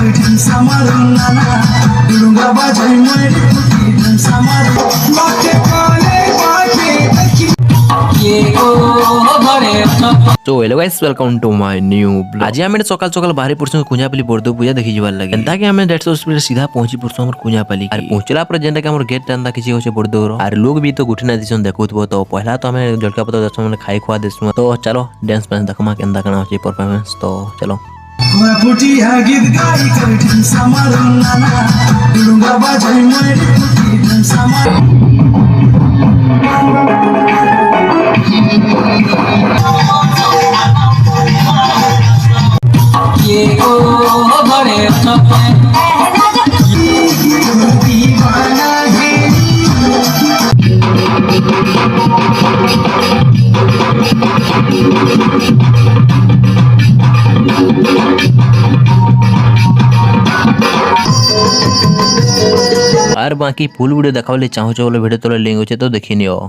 kaitin samarum nana durunga bajai moy kaitin samarum baate kale baate ye o bhare तो hello guys welcome to my new blog. आज हमें सकाल सकाल बाहरी पुरसों कुंजापली बर्दो पूजा देखि जीवार लगे एंता कि हमें 150 स्पीड सीधा पहुंची पुरसों हमर कुंजापली और पहुंचला पर जेंटा कि हमर गेट अंदा किछि होचे बर्दो और लोग भी तो गुठना दिसन देखुतबो तो पहला तो हमें जलका पता दस में खाई खुआ देसु तो चलो डांस पे देखमा केंदा कना होचे परफॉर्मेंस तो चलो puti agit gai kaitin samarum nana durunga bajai moy kaitin samarum ye o bhare दीवाना है और बाकी फुल वीडियो देखावले चाहो वीडियो तो लिंक होचे तो देखिनियो।